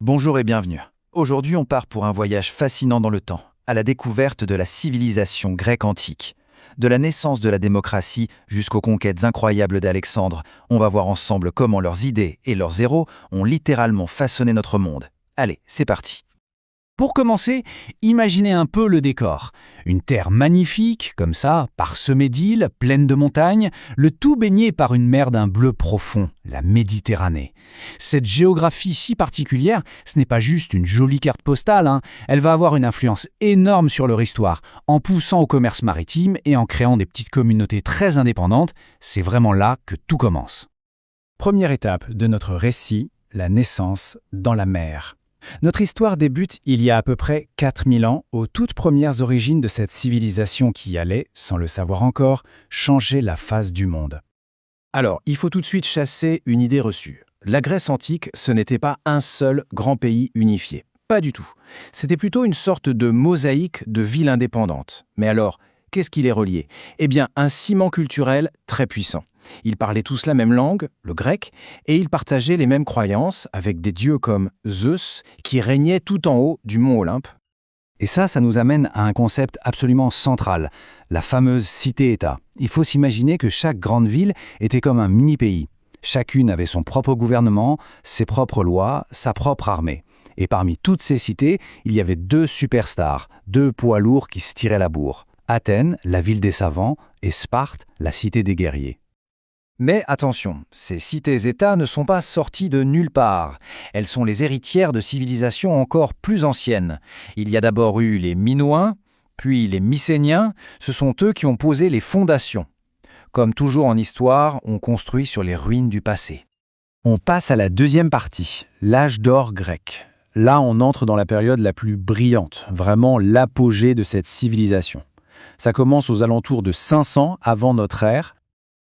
Bonjour et bienvenue. Aujourd'hui, on part pour un voyage fascinant dans le temps, à la découverte de la civilisation grecque antique. De la naissance de la démocratie jusqu'aux conquêtes incroyables d'Alexandre, on va voir ensemble comment leurs idées et leurs héros ont littéralement façonné notre monde. Allez, c'est parti. Pour commencer, imaginez un peu le décor. Une terre magnifique, comme ça, parsemée d'îles, pleine de montagnes, le tout baigné par une mer d'un bleu profond, la Méditerranée. Cette géographie si particulière, ce n'est pas juste une jolie carte postale, elle va avoir une influence énorme sur leur histoire, en poussant au commerce maritime et en créant des petites communautés très indépendantes. C'est vraiment là que tout commence. Première étape de notre récit, la naissance dans la mer. Notre histoire débute il y a à peu près 4000 ans, aux toutes premières origines de cette civilisation qui allait, sans le savoir encore, changer la face du monde. Alors, il faut tout de suite chasser une idée reçue. La Grèce antique, ce n'était pas un seul grand pays unifié. Pas du tout. C'était plutôt une sorte de mosaïque de villes indépendantes. Mais alors, qu'est-ce qui les reliait? Eh bien, un ciment culturel très puissant. Ils parlaient tous la même langue, le grec, et ils partageaient les mêmes croyances avec des dieux comme Zeus, qui régnait tout en haut du mont Olympe. Et ça nous amène à un concept absolument central, la fameuse cité-État. Il faut s'imaginer que chaque grande ville était comme un mini-pays. Chacune avait son propre gouvernement, ses propres lois, sa propre armée. Et parmi toutes ces cités, il y avait deux superstars, deux poids lourds qui se tiraient la bourre. Athènes, la ville des savants, et Sparte, la cité des guerriers. Mais attention, ces cités-États ne sont pas sorties de nulle part. Elles sont les héritières de civilisations encore plus anciennes. Il y a d'abord eu les Minoens, puis les Mycéniens. Ce sont eux qui ont posé les fondations. Comme toujours en histoire, on construit sur les ruines du passé. On passe à la deuxième partie, l'âge d'or grec. Là, on entre dans la période la plus brillante, vraiment l'apogée de cette civilisation. Ça commence aux alentours de 500 avant notre ère.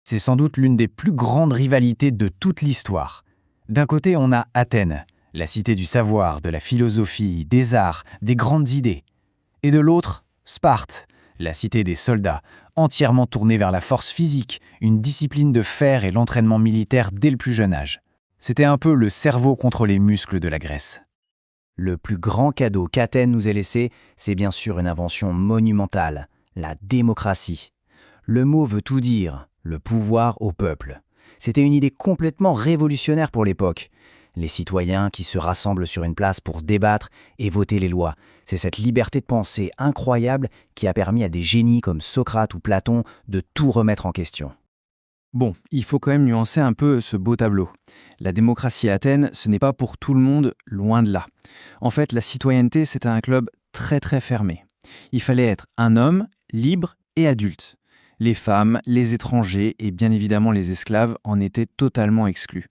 C'est sans doute l'une des plus grandes rivalités de toute l'histoire. D'un côté, on a Athènes, la cité du savoir, de la philosophie, des arts, des grandes idées. Et de l'autre, Sparte, la cité des soldats, entièrement tournée vers la force physique, une discipline de fer et l'entraînement militaire dès le plus jeune âge. C'était un peu le cerveau contre les muscles de la Grèce. Le plus grand cadeau qu'Athènes nous ait laissé, c'est bien sûr une invention monumentale, la démocratie. Le mot veut tout dire. Le pouvoir au peuple. C'était une idée complètement révolutionnaire pour l'époque. Les citoyens qui se rassemblent sur une place pour débattre et voter les lois. C'est cette liberté de pensée incroyable qui a permis à des génies comme Socrate ou Platon de tout remettre en question. Bon, il faut quand même nuancer un peu ce beau tableau. La démocratie à Athènes, ce n'est pas pour tout le monde, loin de là. En fait, la citoyenneté, c'était un club très très fermé. Il fallait être un homme, libre et adulte. Les femmes, les étrangers et bien évidemment les esclaves en étaient totalement exclus.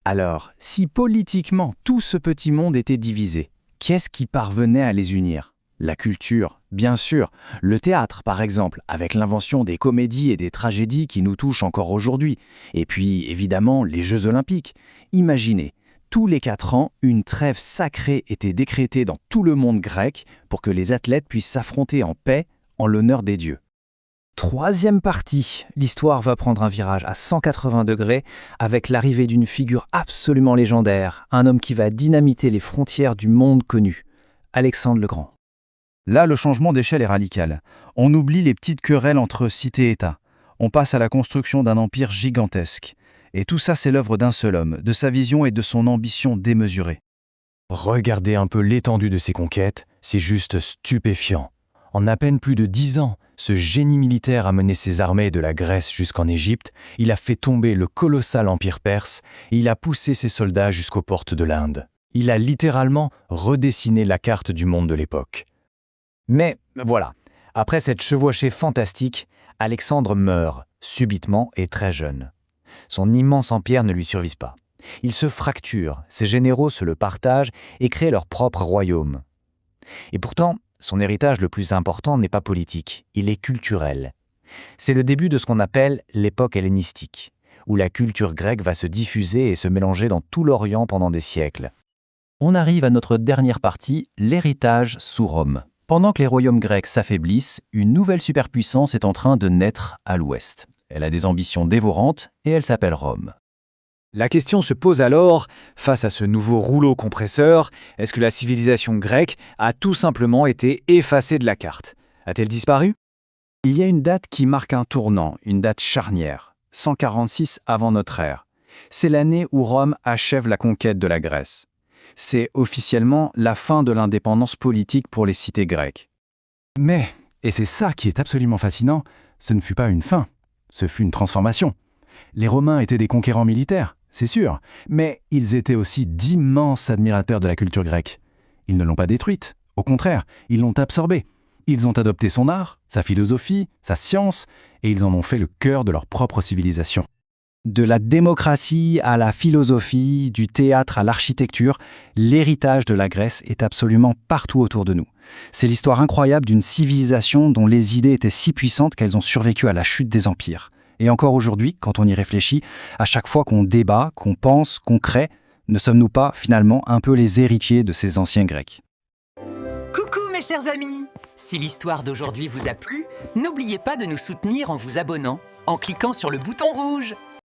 Alors, si politiquement tout ce petit monde était divisé, qu'est-ce qui parvenait à les unir? La culture, bien sûr. Le théâtre, par exemple, avec l'invention des comédies et des tragédies qui nous touchent encore aujourd'hui. Et puis, évidemment, les Jeux Olympiques. Imaginez, tous les 4 ans, une trêve sacrée était décrétée dans tout le monde grec pour que les athlètes puissent s'affronter en paix en l'honneur des dieux. Troisième partie, l'histoire va prendre un virage à 180 degrés avec l'arrivée d'une figure absolument légendaire, un homme qui va dynamiter les frontières du monde connu, Alexandre le Grand. Là, le changement d'échelle est radical. On oublie les petites querelles entre cités et États. On passe à la construction d'un empire gigantesque. Et tout ça, c'est l'œuvre d'un seul homme, de sa vision et de son ambition démesurée. Regardez un peu l'étendue de ses conquêtes, c'est juste stupéfiant. En à peine plus de 10 ans, ce génie militaire a mené ses armées de la Grèce jusqu'en Égypte, il a fait tomber le colossal empire perse et il a poussé ses soldats jusqu'aux portes de l'Inde. Il a littéralement redessiné la carte du monde de l'époque. Mais voilà, après cette chevauchée fantastique, Alexandre meurt, subitement et très jeune. Son immense empire ne lui survit pas. Il se fracture, ses généraux se le partagent et créent leur propre royaume. Et pourtant, son héritage le plus important n'est pas politique, il est culturel. C'est le début de ce qu'on appelle l'époque hellénistique, où la culture grecque va se diffuser et se mélanger dans tout l'Orient pendant des siècles. On arrive à notre dernière partie, l'héritage sous Rome. Pendant que les royaumes grecs s'affaiblissent, une nouvelle superpuissance est en train de naître à l'ouest. Elle a des ambitions dévorantes et elle s'appelle Rome. La question se pose alors, face à ce nouveau rouleau compresseur, est-ce que la civilisation grecque a tout simplement été effacée de la carte? A-t-elle disparu? Il y a une date qui marque un tournant, une date charnière, 146 avant notre ère. C'est l'année où Rome achève la conquête de la Grèce. C'est officiellement la fin de l'indépendance politique pour les cités grecques. Mais, et c'est ça qui est absolument fascinant, ce ne fut pas une fin, ce fut une transformation. Les Romains étaient des conquérants militaires, c'est sûr, mais ils étaient aussi d'immenses admirateurs de la culture grecque. Ils ne l'ont pas détruite, au contraire, ils l'ont absorbée. Ils ont adopté son art, sa philosophie, sa science, et ils en ont fait le cœur de leur propre civilisation. De la démocratie à la philosophie, du théâtre à l'architecture, l'héritage de la Grèce est absolument partout autour de nous. C'est l'histoire incroyable d'une civilisation dont les idées étaient si puissantes qu'elles ont survécu à la chute des empires. Et encore aujourd'hui, quand on y réfléchit, à chaque fois qu'on débat, qu'on pense, qu'on crée, ne sommes-nous pas finalement un peu les héritiers de ces anciens Grecs? Coucou mes chers amis! Si l'histoire d'aujourd'hui vous a plu, n'oubliez pas de nous soutenir en vous abonnant, en cliquant sur le bouton rouge.